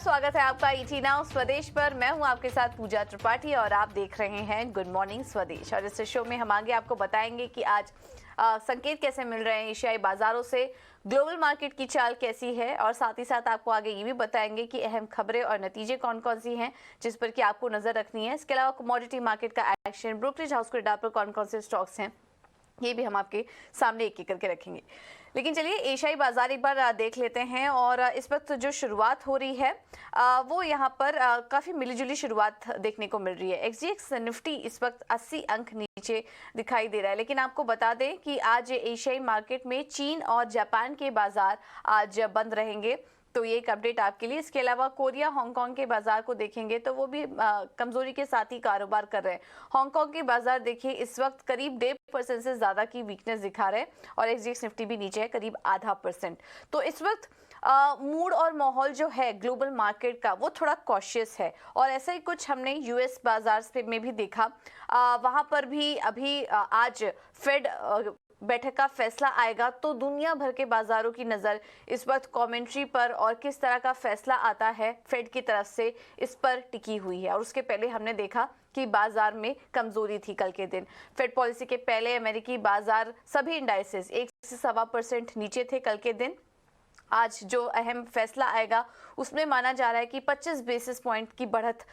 स्वागत है आपका ईटी नाउ स्वदेश पर। मैं हूं आपके साथ पूजा त्रिपाठी और आप देख रहे हैं गुड मॉर्निंग स्वदेश। और इस शो में हम आगे आपको बताएंगे कि आज संकेत कैसे मिल रहे हैं एशियाई बाजारों से, ग्लोबल मार्केट की चाल कैसी है, और साथ ही साथ आपको आगे ये भी बताएंगे कि अहम खबरें और नतीजे कौन कौन सी हैं जिस पर कि आपको नजर रखनी है। इसके अलावा कमोडिटी मार्केट का एक्शन, ब्रोकरेज हाउस के डाटा पर कौन कौन से स्टॉक्स हैं, ये भी हम आपके सामने एक एक करके रखेंगे। लेकिन चलिए एशियाई बाजार एक बार देख लेते हैं। और इस वक्त जो शुरुआत हो रही है वो यहाँ पर काफ़ी मिलीजुली शुरुआत देखने को मिल रही है। एक्सजीएक्स निफ्टी इस वक्त 80 अंक नीचे दिखाई दे रहा है। लेकिन आपको बता दें कि आज एशियाई मार्केट में चीन और जापान के बाजार आज बंद रहेंगे, तो ये एक अपडेट आपके लिए। इसके अलावा कोरिया, हांगकांग के बाजार को देखेंगे तो वो भी कमजोरी के साथ ही कारोबार कर रहे हैं। हांगकांग के बाजार देखिए इस वक्त करीब 1.5% से ज्यादा की वीकनेस दिखा रहे हैं और एक्सजीएक्स निफ्टी भी नीचे है करीब 0.5%। तो इस वक्त मूड और माहौल जो है ग्लोबल मार्केट का वो थोड़ा कॉशियस है। और ऐसा ही कुछ हमने यूएस बाजार में भी देखा। वहां पर भी अभी आज फेड बैठक का फैसला आएगा तो दुनिया भर के बाजारों की नज़र इस वक्त कमेंट्री पर और किस तरह का फैसला आता है फेड की तरफ से इस पर टिकी हुई है। और उसके पहले हमने देखा कि बाजार में कमजोरी थी कल के दिन। फेड पॉलिसी के पहले अमेरिकी बाजार सभी इंडाइसेस 1 से 1.25% नीचे थे कल के दिन। आज जो अहम फैसला आएगा उसमें माना जा रहा है कि 25 बेसिस पॉइंट की बढ़त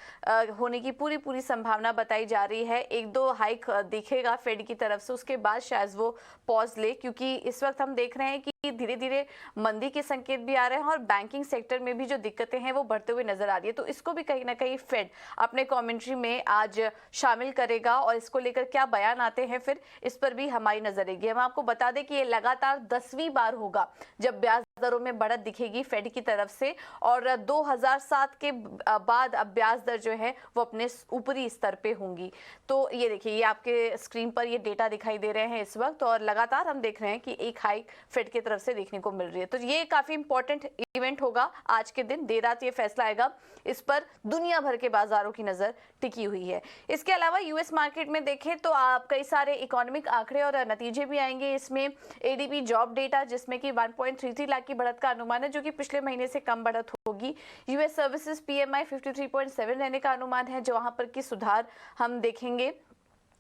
होने की पूरी संभावना बताई जा रही है। 1-2 हाइक दिखेगा फेड की तरफ से, उसके बाद शायद वो पॉज ले, क्योंकि इस वक्त हम देख रहे हैं कि धीरे धीरे मंदी के संकेत भी आ रहे हैं और बैंकिंग सेक्टर में भी जो दिक्कतें हैं वो बढ़ते हुए नजर आ रही है। तो इसको भी कहीं ना कहीं फेड अपने कमेंट्री में आज शामिल करेगा और इसको लेकर क्या बयान आते हैं फिर इस पर भी हमारी नजर रहेगी। हम आपको बता दें कि ये लगातार 10वीं बार होगा जब ब्याज दरों में बढ़त दिखेगी फेड की तरफ से, और 2007 के बाद अब ब्याज दर जो है वो अपने ऊपरी स्तर पे होंगी। तो ये देखिए, ये आपके स्क्रीन पर ये डेटा दिखाई दे रहे हैं इस वक्त, और लगातार हम देख रहे हैं कि एक हाइक फेड की तरफ से देखने को मिल रही है। तो ये काफी इंपॉर्टेंट इवेंट होगा आज के दिन, देर रात ये फैसला आएगा। इस पर दुनिया भर के बाजारों की नजर टिकी हुई है। इसके अलावा यूएस मार्केट में देखें तो आप कई सारे इकोनॉमिक आंकड़े और नतीजे भी आएंगे। इसमें एडीपी जॉब डेटा जिसमें कि 1.33 लाख की बढ़त का अनुमान है, जो कि पिछले महीने से कम बढ़त होगी। यूएस सर्विसेज पीएमआई 53.7 रहने का अनुमान है, जो वहां पर की सुधार हम देखेंगे।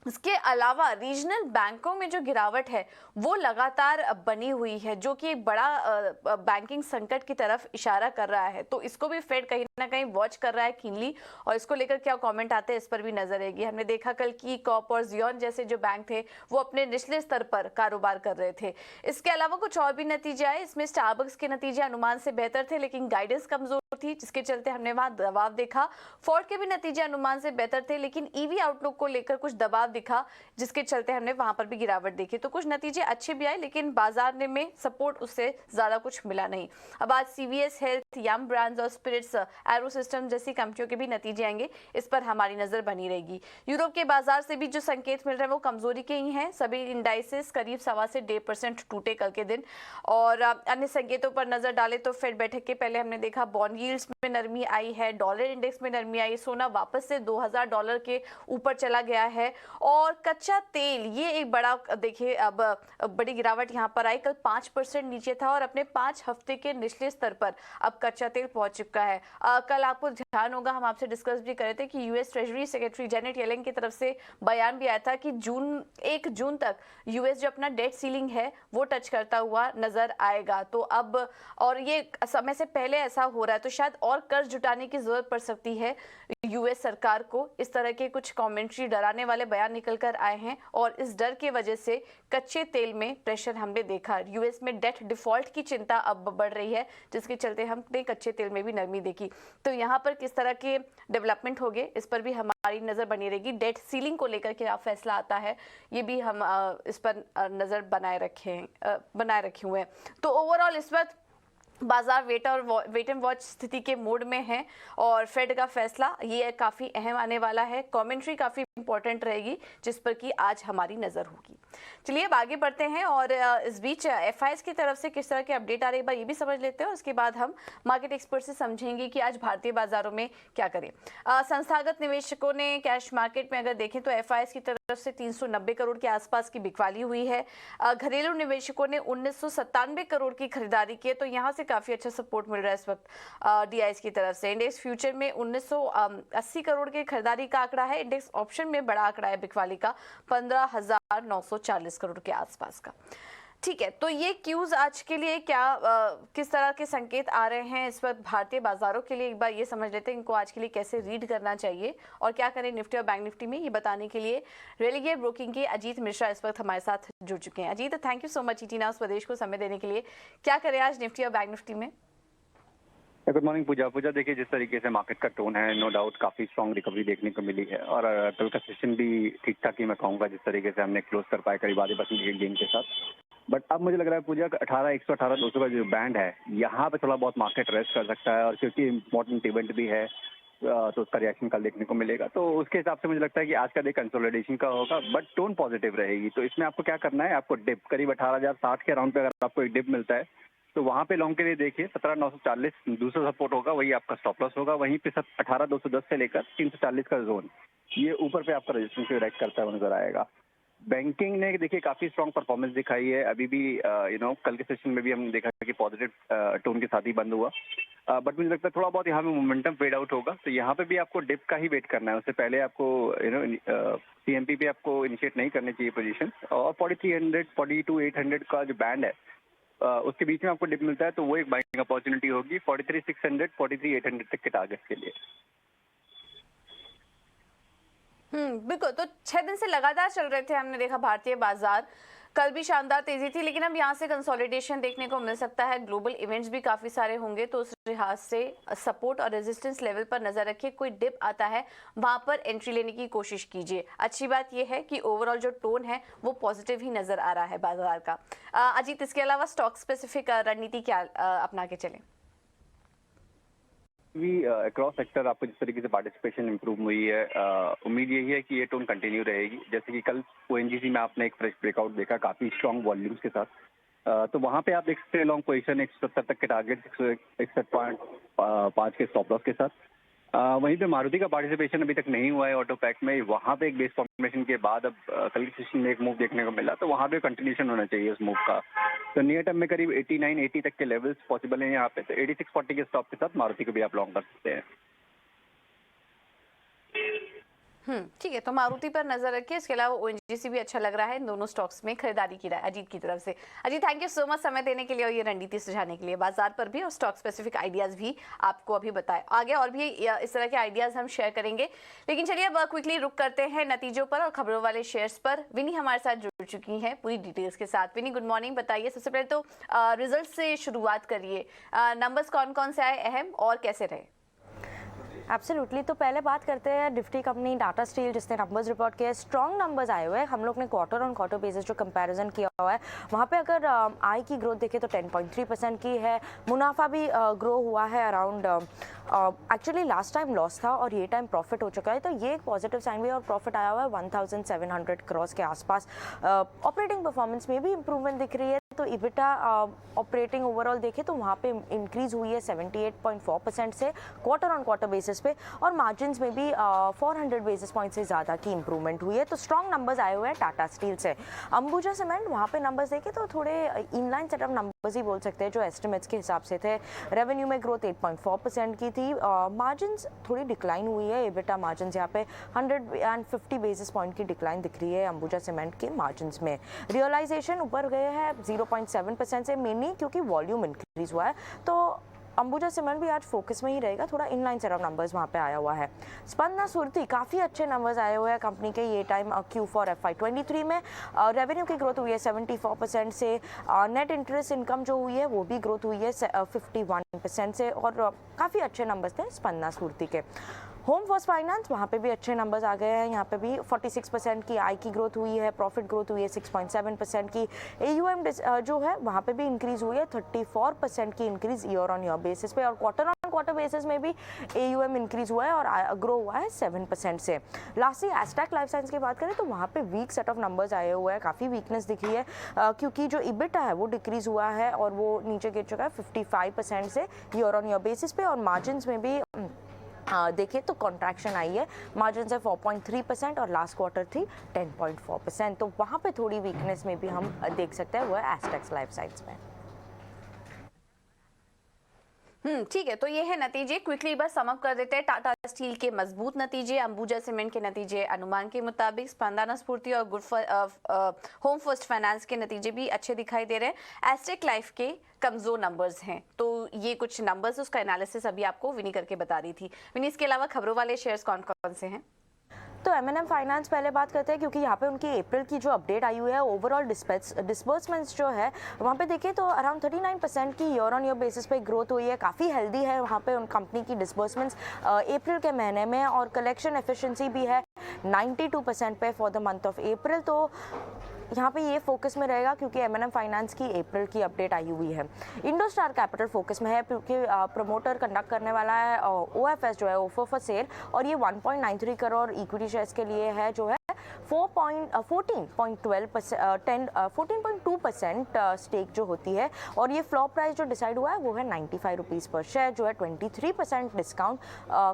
इसके अलावा रीजनल बैंकों में जो गिरावट है वो लगातार बनी हुई है, जो कि एक बड़ा बैंकिंग संकट की तरफ इशारा कर रहा है। तो इसको भी फेड कहीं ना कहीं वॉच कर रहा है कीनली, और इसको लेकर क्या कमेंट आते हैं इस पर भी नजर रहेगी। हमने देखा कल की कॉप और जियोन जैसे जो बैंक थे वो अपने निचले स्तर पर कारोबार कर रहे थे। इसके अलावा कुछ और भी नतीजे आए। इसमें स्टारबक्स के नतीजे अनुमान से बेहतर थे लेकिन गाइडेंस कमजोर थी, जिसके चलते हमने वहां दबाव देखा। फोर्ड के भी नतीजे अनुमान से बेहतर थे लेकिन ईवी आउटलुक को लेकर कुछ दबाव दिखा, जिसके चलते हमने वहां पर भी गिरावट देखी। तो कुछ नतीजे अच्छे भी आए लेकिन बाजार में सपोर्ट उससे ज्यादा कुछ मिला नहीं। अब आज सीवीएस हेल्थ, यम ब्रांड्स और स्पिरिट्स एरो सिस्टम जैसी कंपनियों के भी नतीजे आएंगे, इस पर हमारी नजर बनी रहेगी। यूरोप के बाजार से भी जो संकेत मिल रहे हैं वो कमजोरी के ही हैं। सभी इंडाइसेस करीब 1.25 से 1.5% टूटे कल के दिन। और अन्य संकेतों पर नजर डाले तो फेड बैठक के पहले हमने देखा बॉन्ड यील्ड्स में नरमी आई है, डॉलर इंडेक्स में नरमी आई, सोना वापस से $2000 के ऊपर चला गया है, और कच्चा तेल ये एक बड़ा देखिए अब बड़ी गिरावट यहाँ पर आई। कल 5% नीचे था और अपने 5 हफ्ते के निचले स्तर पर अब कच्चा तेल पहुंच चुका है। कल आपको ध्यान होगा हम आपसे डिस्कस भी कर रहे थे कि US treasury secretary Janet Yellen की तरफ से बयान भी आया था कि 1 जून तक यूएस जो अपना डेट सीलिंग है वो टच करता हुआ नजर आएगा। तो अब और ये समय से पहले ऐसा हो रहा है तो शायद और कर्ज जुटाने की जरूरत पड़ सकती है यूएस सरकार को। इस तरह के कुछ कमेंट्री, डराने वाले बयान निकल कर आए हैं और इस डर की वजह से कच्चे तेल में प्रेशर हमने देखा। यूएस में डेट डिफॉल्ट की चिंता अब बढ़ रही है, जिसके चलते हमने कच्चे तेल में भी नरमी देखी। तो यहाँ पर किस तरह के डेवलपमेंट हो गए इस पर भी हमारी नजर बनी रहेगी। डेट सीलिंग को लेकर क्या फैसला आता है ये भी हम इस पर नजर बनाए रखे हुए हैं। तो ओवरऑल इस वक्त बाजार वेट एंड वॉच स्थिति के मोड में है और फेड का फैसला ये काफी अहम आने वाला है। कमेंट्री काफी इंपॉर्टेंट रहेगी जिस पर कि आज हमारी नजर होगी। चलिए अब आगे बढ़ते हैं और इस बीच एफआईएस की तरफ से किस तरह के अपडेट आ रही है एक बार ये भी समझ लेते हैं, उसके बाद हम मार्केट एक्सपर्ट से समझेंगे कि आज भारतीय बाजारों में क्या करें। संस्थागत निवेशकों ने कैश मार्केट में अगर देखें तो एफआईएस की तरफ से 390 करोड़ के आसपास की बिकवाली हुई है। घरेलू निवेशकों ने 1997 करोड़ की खरीदारी की है, तो यहाँ से काफी अच्छा सपोर्ट मिल रहा है इस वक्त डीआईएस की तरफ से। इंडेक्स फ्यूचर में 1980 करोड़ की खरीदारी का आंकड़ा है। इंडेक्स ऑप्शन में बड़ा आंकड़ा है बिकवाली का 15,940 करोड़ के आसपास का। ठीक है, तो ये क्यूज आज के लिए क्या किस तरह के संकेत आ रहे हैं इस वक्त भारतीय बाजारों के लिए, एक बार ये समझ लेते हैं इनको आज के लिए कैसे रीड करना चाहिए और क्या करें निफ्टी और बैंक निफ्टी में। ये बताने के लिए रेलिगेयर ब्रोकिंग के अजीत मिश्रा इस वक्त हमारे साथ जुड़ चुके हैं। Ajit, thank you so much ET now स्वदेश को समय देने के लिए। क्या करें आज निफ्टी और बैंक निफ्टी में? गुड मॉर्निंग पूजा। देखिए, जिस तरीके से मार्केट का टोन है, नो डाउट काफी स्ट्रॉन्ग रिकवरी देखने को मिली है और कल का सेशन भी ठीक ठाक ही मैं कहूँगा, जिस तरीके से हमने क्लोज कर पाए करीब आधे % गेन के साथ। बट अब मुझे लग रहा है पूजा 118,118,200 का जो बैंड है, यहाँ पे थोड़ा बहुत मार्केट रेस्ट कर सकता है और क्योंकि इम्पोर्टेंट इवेंट भी है तो उसका रिएक्शन कल देखने को मिलेगा। तो उसके हिसाब से मुझे लगता है कि आज का डे कंसोलिडेशन का होगा, बट टोन पॉजिटिव रहेगी। तो इसमें आपको क्या करना है, आपको डिप करीब 18,060 के अराउंड पे अगर आपको एक डिप मिलता है तो वहाँ पे लॉन्ग के लिए देखिए 17,940 दूसरा सपोर्ट होगा, वही आपका स्टॉप लॉस होगा। वहीं पे 18,210 से लेकर 340 का जोन, ये ऊपर पे आपका रजिस्ट्रेशन से डायरेक्ट करता हुआ नजर आएगा। बैंकिंग ने देखिए काफी स्ट्रॉन्ग परफॉर्मेंस दिखाई है। अभी भी कल के सेशन में भी हमने देखा कि पॉजिटिव टोन के साथ ही बंद हुआ, बट मुझे लगता है थोड़ा बहुत यहाँ पे मोमेंटम फेड आउट होगा। तो यहाँ पे भी आपको डिप का ही वेट करना है, उससे पहले आपको सीएमपी पे आपको इनिशिएट नहीं करनी चाहिए पोजीशन। और 4300 42,800 का जो बैंड है उसके बीच में आपको डिप मिलता है तो वो एक बाइंग अपॉर्चुनिटी होगी 43,600 43,800 तक के टारगेट के लिए। बिल्कुल। तो 6 दिन से लगातार चल रहे थे, हमने देखा भारतीय बाजार, कल भी शानदार तेजी थी, लेकिन अब यहाँ से कंसोलिडेशन देखने को मिल सकता है। ग्लोबल इवेंट्स भी काफी सारे होंगे, तो उस लिहाज से सपोर्ट और रेजिस्टेंस लेवल पर नजर रखिए। कोई डिप आता है वहां पर एंट्री लेने की कोशिश कीजिए। अच्छी बात यह है कि ओवरऑल जो टोन है वो पॉजिटिव ही नजर आ रहा है बाजार का। अजीत, इसके अलावा स्टॉक स्पेसिफिक रणनीति क्या अपना के चलें? अक्रॉस सेक्टर आपको जिस तरीके से पार्टिसिपेशन इंप्रूव हुई है, उम्मीद यही है कि ये टोन कंटिन्यू रहेगी। जैसे कि कल ओएनजीसी में आपने एक फ्रेश ब्रेकआउट देखा काफी स्ट्रॉन्ग वॉल्यूम्स के साथ, तो वहां पे आप देख सकते हैं लॉन्ग पोजीशन 170 तक के टारगेट 161.5 के स्टॉप लॉस के साथ। वहीं पे मारुति का पार्टिसिपेशन अभी तक नहीं हुआ है ऑटो पैक में, वहां पे एक बेस फॉर्मेशन के बाद अब कल के सेशन में एक मूव देखने को मिला, तो वहां पे कंटिन्यूशन होना चाहिए उस मूव का। तो नियर टर्म में करीब 89-80 तक के लेवल्स पॉसिबल हैं यहाँ पे, तो 8640 के स्टॉप के साथ मारुति को भी आप लॉन्ग कर सकते हैं। ठीक है, तो मारुति पर नजर रखिए। इसके अलावा ओएनजीसी भी अच्छा लग रहा है, इन दोनों स्टॉक्स में खरीदारी की राय अजीत की तरफ से। Ajit, thank you so much समय देने के लिए और ये रणनीति सुझाने के लिए। बाजार पर भी और स्टॉक स्पेसिफिक आइडियाज भी आपको अभी बताए, आगे और भी इस तरह के आइडियाज हम शेयर करेंगे। लेकिन चलिए अब क्विकली रुक करते हैं नतीजों पर और खबरों वाले शेयर्स पर। विनी हमारे साथ जुड़ चुकी हैं पूरी डिटेल्स के साथ। विनी, गुड मॉर्निंग। बताइए, सबसे पहले तो रिजल्ट से शुरुआत करिए, नंबर्स कौन कौन से आए अहम और कैसे रहे? एब्सोल्युटली। तो पहले बात करते हैं निफ्टी कंपनी टाटा स्टील, जिसने नंबर्स रिपोर्ट किए, स्ट्रॉन्ग नंबर्स आए हुए हैं। हम लोग ने क्वार्टर ऑन क्वार्टर बेसिस जो कंपैरिजन किया हुआ है वहाँ पे अगर आई की ग्रोथ देखें तो 10.3% की है। मुनाफा भी ग्रो हुआ है around, actually last time loss था और ये टाइम प्रॉफिट हो चुका है, तो ये एक पॉजिटिव साइन भी है। और प्रॉफिट आया हुआ है 1700 करोड़ के आसपास। ऑपरेटिंग परफॉर्मेंस में भी इंप्रूवमेंट दिख रही है। तो इबिटा ऑपरेटिंग ओवरऑल देखें तो वहाँ पे इंक्रीज हुई है 78.4% से क्वार्टर ऑन क्वार्टर बेसिस पे, और मार्जिन्स में भी 400 बेसिस पॉइंट से ज़्यादा की इंप्रूवमेंट हुई है। तो स्ट्रॉन्ग नंबर्स आए हुए हैं टाटा स्टील से। अंबुजा सीमेंट, वहाँ पे नंबर्स देखें तो थोड़े इनलाइन सेटअप नंबर्स ही बोल सकते हैं जो एस्टिमेट्स के हिसाब से थे। रेवेन्यू में ग्रोथ 8.4% की थी। मार्जिन्स थोड़ी डिक्लाइन हुई है, इबिटा मार्जिन्स यहाँ पे 150 बेसिस पॉइंट की डिक्लाइन दिख रही है अंबुजा सीमेंट के मार्जिन्स में। रियलाइजेशन ऊपर गए हैं 0.7% से, मेनली क्योंकि वॉल्यूम इंक्रीज हुआ है। तो अंबुजा सीमेंट भी आज फोकस में ही रहेगा, थोड़ा इनलाइन सेट ऑफ नंबर्स वहाँ पे आया हुआ है। स्पंदना सुरती, काफ़ी अच्छे नंबर्स आए हुए हैं कंपनी के ये टाइम Q4 FY23 में। रेवेन्यू की ग्रोथ हुई है 74% से, नेट इंटरेस्ट इनकम जो हुई है वो भी ग्रोथ हुई है 51% से, और काफ़ी अच्छे नंबर्स थे स्पंदना सुरती के। होम फर्स्ट फाइनेंस, वहाँ पे भी अच्छे नंबर्स आ गए हैं। यहाँ पे भी 46% की आई की ग्रोथ हुई है, प्रॉफिट ग्रोथ हुई है 6.7% की। AUM जो है वहाँ पे भी इंक्रीज हुई है 34% की increase year on year basis पे, और क्वार्टर ऑन क्वार्टर बेसिस में भी AUM इंक्रीज हुआ है और ग्रो हुआ है 7% से। लास्टली एस्टेक लाइफ साइंस की बात करें तो वहाँ पे वीक सेट ऑफ नंबर्स आए हुए हैं, काफ़ी वीकनेस दिखी है क्योंकि जो EBITDA है वो डिक्रीज हुआ है और वो नीचे गिर चुका है 55% से ईयर ऑन ईयर बेसिस पे, और मार्जिन्स में भी देखिए तो कॉन्ट्रैक्शन आई है। मार्जिन है 4.3% और लास्ट क्वार्टर थी 10.4%, तो वहाँ पे थोड़ी वीकनेस में भी हम देख सकते हैं वो है एस्टेक्स लाइफ साइंस में। ठीक है, तो ये है नतीजे। क्विकली बस समअप कर देते हैं। टाटा स्टील के मजबूत नतीजे, अंबुजा सीमेंट के नतीजे अनुमान के मुताबिक, स्पंदना स्फूर्ति और होम फर्स्ट फाइनेंस के नतीजे भी अच्छे दिखाई दे रहे हैं। एस्टेक लाइफ के कमजोर नंबर्स हैं, तो ये कुछ नंबर्स उसका एनालिसिस अभी आपको विनी करके बता रही थी। विनी, इसके अलावा खबरों वाले शेयर्स कौन कौन से हैं? तो M&M फाइनेंस पहले बात करते हैं क्योंकि यहाँ पे उनकी अप्रैल की जो अपडेट आई हुई है, ओवरऑल डिस्बर्समेंट्स जो है वहाँ पे देखिए तो अराउंड 39% की ईयर ऑन ईयर बेसिस पे ग्रोथ हुई है, काफ़ी हेल्दी है वहाँ पे उन कंपनी की डिस्बर्समेंट्स अप्रैल के महीने में, और कलेक्शन एफिशिएंसी भी है 92% पे for the month of April. तो यहाँ पे ये फोकस में रहेगा क्योंकि M&M फाइनेंस की अप्रैल की अपडेट आई हुई है। इंडोस्टार कैपिटल फोकस में है क्योंकि प्रमोटर कंडक्ट करने वाला है OFS जो है ऑफर फॉर सेल, और ये 1.93 करोड़ इक्विटी शेयर्स के लिए है जो है 14.2% स्टेक जो होती है, और ये फ्लॉप प्राइस जो डिसाइड हुआ है वो है 95 रुपीज़ पर शेयर, जो है 23% डिस्काउंट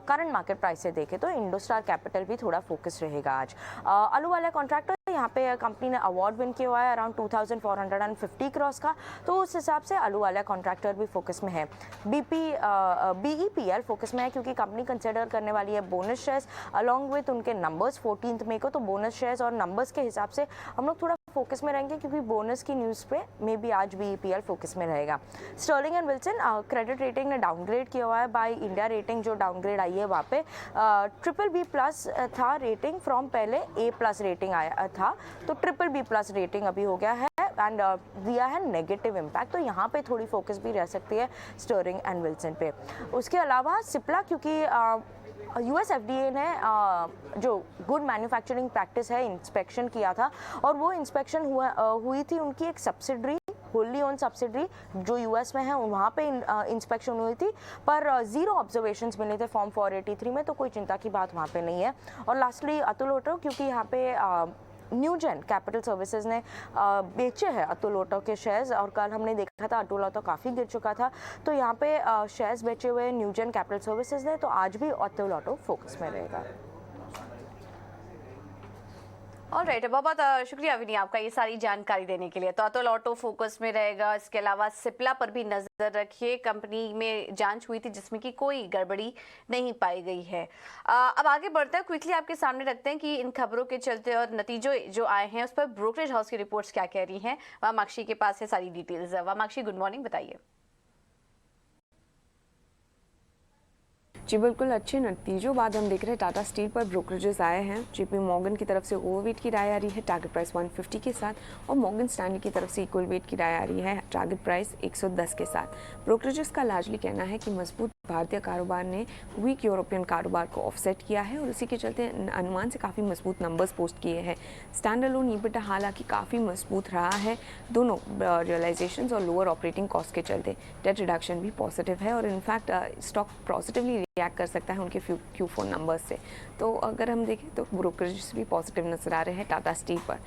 करंट मार्केट प्राइस से देखें तो इंडोस्टार कैपिटल भी थोड़ा फोकस रहेगा आज। आलू वाला कॉन्ट्रैक्टर यहाँ पे कंपनी ने अवार्ड विन किया हुआ है अराउंड 2450 करोड़ का, तो उस हिसाब से आलू वाला कॉन्ट्रैक्टर भी फोकस में है। BEPL फोकस में है क्योंकि कंपनी कंसिडर करने वाली है बोनस शेयर्स अलॉन्ग विथ उनके नंबर्स 14 मई को, तो बोनस शेयर्स और नंबर्स के हिसाब से हम लोग थोड़ा फोकस में रहेंगे क्योंकि बोनस की न्यूज़ पे मे बी आज BEPL फोकस में रहेगा। Sterling and Wilson credit rating ने डाउनग्रेड किया हुआ है बाय इंडिया रेटिंग, जो डाउनग्रेड आई है वहाँ पे BBB+ था रेटिंग फ्रॉम पहले A+ रेटिंग आया था, तो BBB+ रेटिंग अभी हो गया है एंड दिया है नेगेटिव इम्पैक्ट, तो यहाँ पे थोड़ी फोकस भी रह सकती है स्टर्लिंग एंड विल्सन पे। उसके अलावा सिप्ला, क्योंकि US FDA ने जो गुड मैन्युफैक्चरिंग प्रैक्टिस है इंस्पेक्शन किया था, और वो इंस्पेक्शन हुई थी उनकी एक सब्सिडरी, होली ओन सब्सिडरी जो US में है, वहाँ पे इंस्पेक्शन हुई थी पर 0 ऑब्जर्वेशंस मिले थे फॉर्म 483 में, तो कोई चिंता की बात वहाँ पे नहीं है। और लास्टली अतुल ऑटो, क्योंकि यहाँ पे न्यूजेन कैपिटल सर्विसेज ने बेचे हैं अतुल ऑटो के शेयर्स, और कल हमने देखा था अतुल ऑटो काफ़ी गिर चुका था, तो यहाँ पे शेयर्स बेचे हुए न्यूजेन कैपिटल सर्विसेज ने, तो आज भी अतुल ऑटो फोकस में रहेगा। ऑलराइट, बहुत शुक्रिया विनी आपका ये सारी जानकारी देने के लिए। तो अतुल ऑटो फोकस में रहेगा। इसके अलावा सिप्ला पर भी नजर रखिए, कंपनी में जांच हुई थी जिसमें कि कोई गड़बड़ी नहीं पाई गई है। अब आगे बढ़ते हैं, क्विकली आपके सामने रखते हैं कि इन खबरों के चलते और नतीजों जो आए हैं उस पर ब्रोकरेज हाउस की रिपोर्ट्स क्या कह रही हैं। वामाक्षी के पास है सारी डिटेल्स। वामाक्षी, गुड मॉर्निंग, बताइए। जी बिल्कुल, अच्छे नतीजों बाद हम देख रहे हैं टाटा स्टील पर ब्रोकरेजेस आए हैं। JP मॉर्गन की तरफ से ओवरवेट की राय आ रही है टारगेट प्राइस 150 के साथ, और मॉर्गन स्टैनली की तरफ से इक्वल वेट की राय आ रही है टारगेट प्राइस 110 के साथ। ब्रोकरेजेस का लार्जली कहना है कि मजबूत भारतीय कारोबार ने वीक यूरोपियन कारोबार को ऑफसेट किया है, और इसी के चलते अनुमान से काफ़ी मजबूत नंबर्स पोस्ट किए हैं। स्टैंड अलोन EBITDA हालांकि काफ़ी मजबूत रहा है, दोनों रियलाइजेशंस और लोअर ऑपरेटिंग कॉस्ट के चलते। डेट रिडक्शन भी पॉजिटिव है, और इनफैक्ट स्टॉक पॉजिटिवली रिएक्ट कर सकता है उनके Q4 नंबर्स से। तो अगर हम देखें तो ब्रोकरेज भी पॉजिटिव नजर आ रहे हैं टाटा स्टील पर।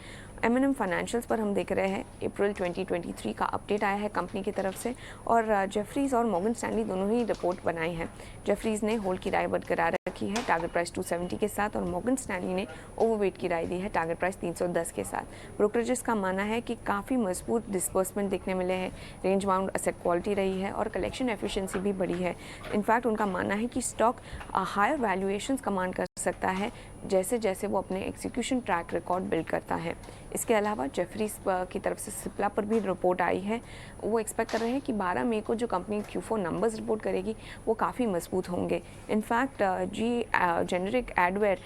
M&M फाइनेंशियल्स पर हम देख रहे हैं अप्रैल 2023 का अपडेट आया है कंपनी की तरफ से, और जेफरीज और मॉर्गन स्टैनली दोनों ही रिपोर्ट बनाई हैं। जेफरीज ने होल्ड की राय बरकरार रखी है टारगेट प्राइस 270 के साथ, और मॉर्गन स्टैनली ने ओवरवेट की राय दी है टारगेट प्राइस 310 के साथ। ब्रोकरेजेस का मानना है कि काफ़ी मजबूत डिस्बर्समेंट देखने मिले हैं, रेंज बाउंड असेट क्वालिटी रही है, और कलेक्शन एफिशिएंसी भी बढ़ी है। इनफैक्ट उनका मानना है कि स्टॉक हायर वैल्यूएशंस कमांड कर सकता है जैसे जैसे वो अपने एग्जीक्यूशन ट्रैक रिकॉर्ड बिल्ड करता है। इसके अलावा जेफरीज की तरफ से सिप्ला पर भी रिपोर्ट आई है। वो एक्सपेक्ट कर रहे हैं कि 12 मई को जो कंपनी Q4 नंबर्स रिपोर्ट करेगी वो काफ़ी मजबूत होंगे। इनफैक्ट जेनेरिक एडवेयर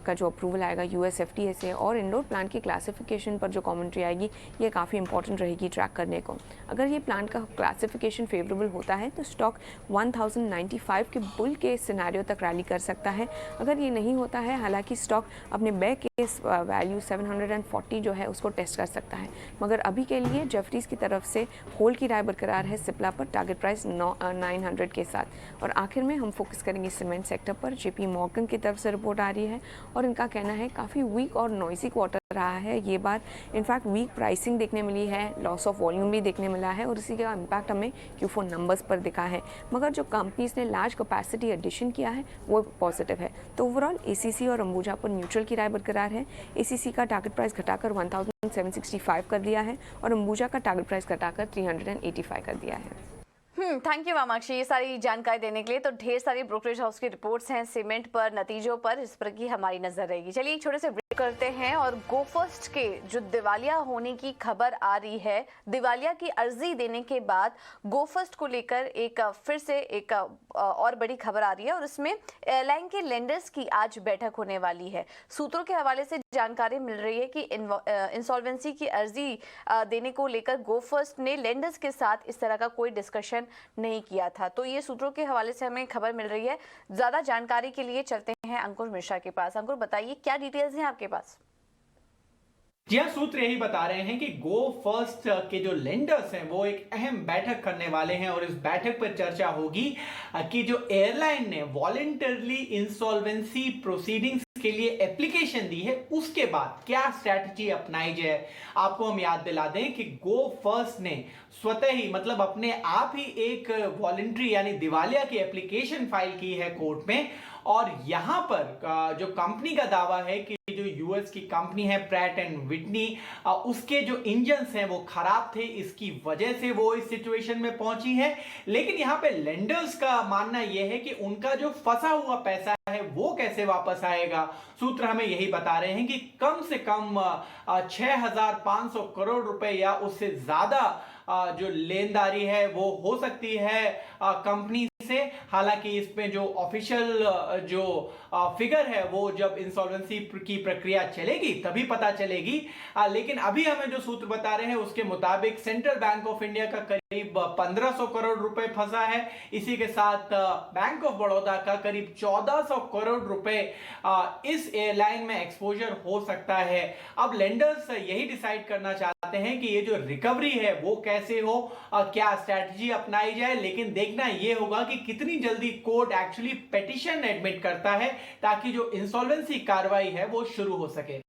का जो अप्रूवल आएगा US FTA से और इंडोर प्लांट की क्लासिफिकेशन पर जो कमेंट्री आएगी ये काफ़ी इंपॉर्टेंट रहेगी ट्रैक करने को। अगर ये प्लांट का क्लासिफिकेशन फेवरेबल होता है तो स्टॉक 1095 के बुल के सिनेरियो तक रैली कर सकता है। अगर ये नहीं होता है, हालांकि स्टॉक अपने बेयर केस वैल्यू 740 जो है उसको टेस्ट कर सकता है, मगर अभी के लिए जेफरीज की तरफ से होल्ड की राय बरकरार है सिप्ला पर टारगेट प्राइस 900 के साथ। और आखिर में हम फोकस करेंगे सीमेंट सेक्टर पर। JP मॉर्गन की तरफ से रिपोर्ट आ रही है और इनका कहना है काफ़ी वीक और नॉइसी क्वार्टर रहा है ये बार। इनफैक्ट वीक प्राइसिंग देखने मिली है, लॉस ऑफ वॉल्यूम भी देखने मिला है और इसी का इम्पैक्ट हमें Q4 नंबर्स पर दिखा है, मगर जो कंपनीज ने लार्ज कैपेसिटी एडिशन किया है वो पॉजिटिव है। तो ओवरऑल ACC और अंबुजा पर न्यूट्रल की राय बरकरार है। ACC का टारगेट प्राइस घटाकर 1765 कर दिया है और अंबुजा का टारगेट प्राइस घटाकर 385 कर दिया है। थैंक यू वामाक्षी ये सारी जानकारी देने के लिए। तो ढेर सारी ब्रोकरेज हाउस की रिपोर्ट्स हैं सीमेंट पर, नतीजों पर, इस पर की हमारी नजर रहेगी। चलिए एक छोटे से ब्रेक करते हैं और गो फर्स्ट के जो दिवालिया होने की खबर आ रही है, दिवालिया की अर्जी देने के बाद गो फर्स्ट को लेकर एक फिर से एक और बड़ी खबर आ रही है और इसमें एयरलाइन के लेंडर्स की आज बैठक होने वाली है। सूत्रों के हवाले से जानकारी मिल रही है कि इंसॉल्वेंसी की अर्जी देने को लेकर गो फर्स्ट ने लेंडर्स के साथ इस तरह का कोई डिस्कशन नहीं किया था। तो ये सूत्रों के हवाले से हमें खबर मिल रही है। ज्यादा जानकारी के लिए चलते हैं अंकुर मिश्रा के पास। अंकुर बताइए क्या डिटेल्स हैं आपके पास? जी हाँ, सूत्र यही बता रहे हैं कि गो फर्स्ट के जो लेंडर्स हैं वो एक अहम बैठक करने वाले हैं और इस बैठक पर चर्चा होगी कि जो एयरलाइन ने वॉलंटरली इंसॉल्वेंसी प्रोसीडिंग्स के लिए एप्लीकेशन दी है उसके बाद क्या स्ट्रैटेजी अपनाई जाए। आपको हम याद दिला दें कि गो फर्स्ट ने स्वतः ही मतलब अपने आप ही एक वॉलंटरी यानी दिवालिया की एप्लीकेशन फाइल की है कोर्ट में और यहां पर जो कंपनी का दावा है कि जो यूएस की कंपनी है प्रैट एंड विटनी, उसके जो इंजन्स हैं वो खराब थे, इसकी वजह से वो इस सिचुएशन में पहुंची है। लेकिन यहां पे लेंडर्स का मानना यह है कि उनका जो फंसा हुआ पैसा है वो कैसे वापस आएगा। सूत्र हमें यही बता रहे हैं कि कम से कम 6,500 करोड़ रुपए या उससे ज्यादा जो लेनदारी है वो हो सकती है कंपनी से। हालांकि इसमें जो ऑफिशियल जो फिगर है वो जब इंसॉल्वेंसी की प्रक्रिया चलेगी तभी पता चलेगी। लेकिन अभी हमें जो सूत्र बता रहे हैं उसके मुताबिक सेंट्रल बैंक ऑफ इंडिया का करीब 1500 करोड़ रुपए फंसा है। इसी के साथ बैंक ऑफ बड़ौदा का करीब 1400 करोड़ रुपए इस एयरलाइन में एक्सपोजर हो सकता है। अब लेंडर्स यही डिसाइड करना चाहते हैं कि ये जो रिकवरी है वो कैसे हो, क्या स्ट्रैटेजी अपनाई जाए। लेकिन देखना यह होगा कि कितनी जल्दी कोर्ट एक्चुअली पिटीशन एडमिट करता है ताकि जो इंसॉल्वेंसी कार्रवाई है वो शुरू हो सके।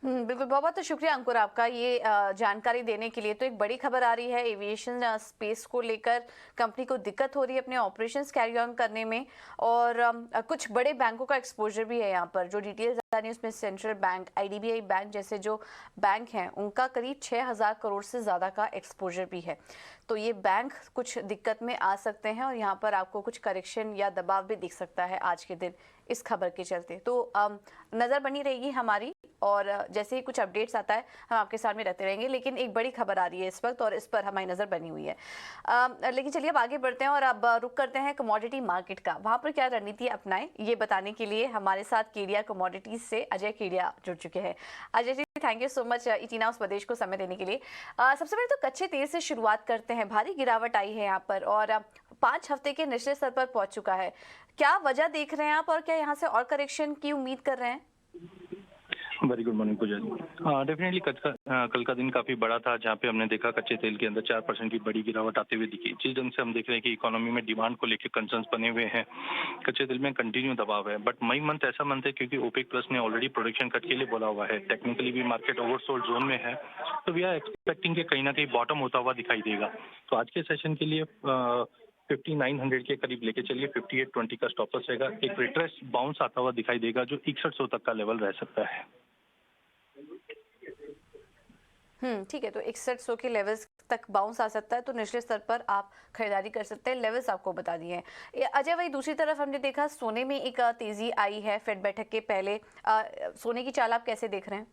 बिल्कुल, बहुत बहुत शुक्रिया अंकुर आपका ये जानकारी देने के लिए। तो एक बड़ी खबर आ रही है एविएशन स्पेस को लेकर, कंपनी को दिक्कत हो रही है अपने ऑपरेशंस कैरी ऑन करने में और कुछ बड़े बैंकों का एक्सपोजर भी है यहाँ पर। जो डिटेल्स आ रही है उसमें सेंट्रल बैंक, IDBI बैंक जैसे जो बैंक हैं उनका करीब 6,000 करोड़ से ज़्यादा का एक्सपोजर भी है। तो ये बैंक कुछ दिक्कत में आ सकते हैं और यहाँ पर आपको कुछ करेक्शन या दबाव भी दिख सकता है आज के दिन इस खबर के चलते। तो नज़र बनी रहेगी हमारी और जैसे ही कुछ अपडेट्स आता है हम आपके सामने रखते रहेंगे। लेकिन एक बड़ी खबर आ रही है इस वक्त और इस पर हमारी नज़र बनी हुई है। लेकिन चलिए अब आगे बढ़ते हैं और अब रुक करते हैं कमोडिटी मार्केट का। वहाँ पर क्या रणनीति अपनाएं ये बताने के लिए हमारे साथ केडिया कमोडिटीज से अजय केडिया जुड़ चुके हैं। Ajay ji, thank you so much इटीना स्वदेश को समय देने के लिए। सबसे पहले तो कच्चे तेल से शुरुआत करते हैं। भारी गिरावट आई है यहाँ पर और 5 हफ्ते के निचले स्तर पर पहुंच चुका है। क्या वजह देख रहे हैं आप और क्या यहाँ से और करेक्शन की उम्मीद कर रहे हैं? वेरी गुड मॉर्निंग पूजा जी। डेफिनेटली कल का दिन काफी बड़ा था जहाँ पे हमने देखा कच्चे तेल के अंदर 4% की बड़ी गिरावट आते हुए दिखी। जिस ढंग से हम देख रहे हैं कि इकोनॉमी में डिमांड को लेकर कंसर्न्स बने हुए हैं, कच्चे तेल में कंटिन्यू दबाव है। बट मई मंथ ऐसा मंथ है क्योंकि ओपेक प्लस ने ऑलरेडी प्रोडक्शन कट के लिए बोला हुआ है, टेक्निकली भी मार्केट ओवरसोल्ड जोन में है, तो वी आर एक्सपेक्टिंग कि कहीं ना कहीं बॉटम होता हुआ दिखाई देगा। तो आज के सेशन के लिए 5900 के करीब लेके चलिए, 5820 का स्टॉप लॉस रहेगा। एक रिट्रेस बाउंस आता हुआ दिखाई देगा जो 6100 तक का लेवल रह सकता है। ठीक है, तो 6100 के लेवल्स तक बाउंस आ सकता है, तो निचले स्तर पर आप खरीदारी कर सकते हैं। लेवल्स आपको बता दिए हैं। अजय, वही दूसरी तरफ हमने देखा सोने में एक तेजी आई है फेड बैठक के पहले। सोने की चाल आप कैसे देख रहे हैं?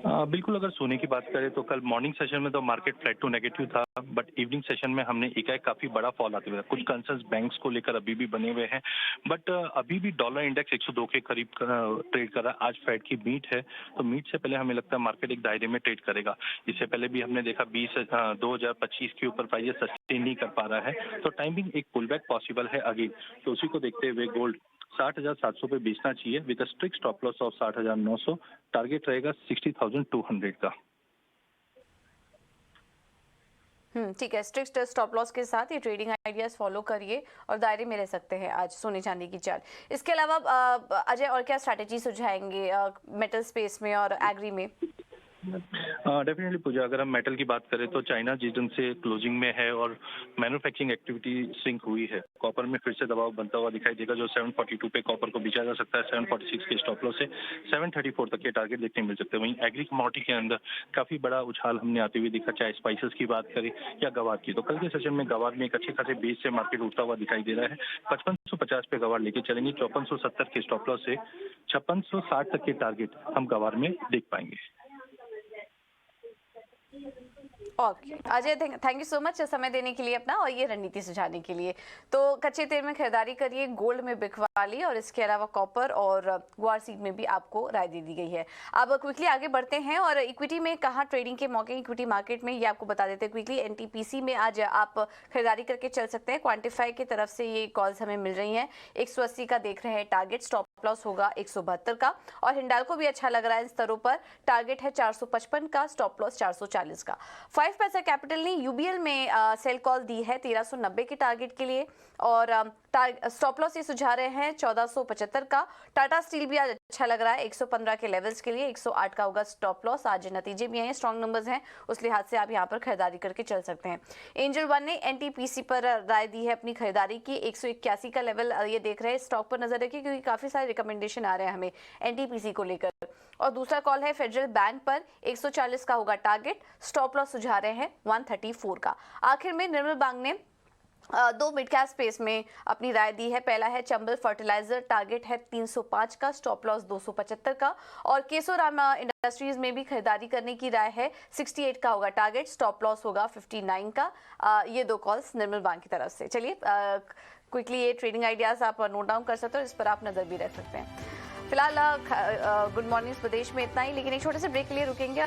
बिल्कुल, अगर सोने की बात करें तो कल मॉर्निंग सेशन में तो मार्केट फ्लैट टू नेगेटिव था, बट इवनिंग सेशन में हमने एकाएक काफी बड़ा फॉल आते हुए कुछ कंसर्न्स बैंक्स को लेकर अभी भी बने हुए हैं, बट अभी भी डॉलर इंडेक्स 102 के करीब ट्रेड कर रहा है। आज फेड की मीट है, तो मीट से पहले हमें लगता है मार्केट एक दायरे में ट्रेड करेगा। इससे पहले भी हमने देखा 2025 के ऊपर प्राइस सस्टेन नहीं कर पा रहा है, तो टाइमिंग एक पुल बैक पॉसिबल है अगेन। तो उसी को देखते हुए गोल्ड 60,700 पे बेचना चाहिए with a strict stop loss of 60,900, target रहेगा 60,200 का। ठीक है, स्ट्रिक्ट स्टॉप लॉस के साथ ये ट्रेडिंग आइडियाज फॉलो करिए और दायरे में रह सकते हैं आज सोने चांदी की चार्ट। इसके अलावा अजय और क्या स्ट्रैटेजी सुझाएंगे मेटल स्पेस में और एग्री में? डेफिनेटली पूजा, अगर हम मेटल की बात करें तो चाइना जिस ढंग से क्लोजिंग में है और मैन्युफैक्चरिंग एक्टिविटी सिंक हुई है, कॉपर में फिर से दबाव बनता हुआ दिखाई देगा, जो 742 पे कॉपर को बेचा जा सकता है। 746 के स्टॉप लॉस से 734 तक के टारगेट देखने मिल सकते हैं। वहीं एग्री कमोडिटी के अंदर काफी बड़ा उछाल हमने आते हुए दिखा, चाहे स्पाइसेस की बात करें या गवार की। तो कल के सेशन में गवार में एक अच्छे खासे बेस से मार्केट उठता हुआ दिखाई दे रहा है। 5550 पे गवार लेके चलेंगे, 5470 के स्टॉप लॉस से 5660 तक के टारगेट हम गवार में देख पाएंगे। Okay Ajay, thank you so much समय देने के लिए अपना और ये रणनीति सुझाने के लिए। तो कच्चे तेल में खरीदारी करिए, गोल्ड में बिकवाली, और इसके अलावा कॉपर और ग्वार सीड में भी आपको राय दे दी गई है। अब क्विकली आगे बढ़ते हैं और इक्विटी में कहाँ ट्रेडिंग के मौके इक्विटी मार्केट में ये आपको बता देते हैं क्विकली। एनटीपीसी में आज आप खरीदारी करके चल सकते हैं। क्वांटिफाई की तरफ से ये कॉल्स हमें मिल रही हैं। 180 का देख रहे हैं टारगेट, स्टॉप लॉस होगा 172 का। और हिंडाल्को भी अच्छा लग रहा है इन स्तरों पर, टारगेट है 455 का, स्टॉप लॉस 440 का। 5 पैसा कैपिटल ने यूबीएल में सेल कॉल दी है 1390 के टारगेट के लिए और स्टॉप लॉस ये सुझा रहे हैं 1475 का। टाटा स्टील भी आज अच्छा लग रहा है 115 के लेवल्स के लिए, 108 का होगा स्टॉप लॉस। आज नतीजे भी आए, स्ट्रॉन्ग नंबर्स हैं, उस लिहाज से आप यहां पर खरीदारी करके चल सकते हैं। एंजल वन ने एनटीपीसी पर राय दी है अपनी खरीदारी की, 181 का लेवल ये देख रहे हैं। स्टॉक पर नजर रखिए क्योंकि काफी सारे रिकमेंडेशन आ रहे हैं हमें एनटीपीसी को लेकर। और दूसरा कॉल है फेडरल बैंक पर, 140 का होगा टारगेट, स्टॉप लॉस सुझा रहे हैं 134 का। आखिर में निर्मल बांग ने दो मिड कैप स्पेस में अपनी राय दी है। पहला है चंबल फर्टिलाइजर, टारगेट है 305 का, स्टॉप लॉस 275 का। और केशोराम इंडस्ट्रीज में भी खरीदारी करने की राय है, 68 का होगा टारगेट, स्टॉप लॉस होगा 59 का। ये दो कॉल्स निर्मल बांग की तरफ से। चलिए क्विकली ये ट्रेडिंग आइडियाज आप नोट डाउन कर सकते हो, इस पर आप नजर भी रख सकते हैं। फिलहाल गुड मॉर्निंग स्वदेश में इतना ही, लेकिन एक छोटे से ब्रेक के लिए रुकेंगे।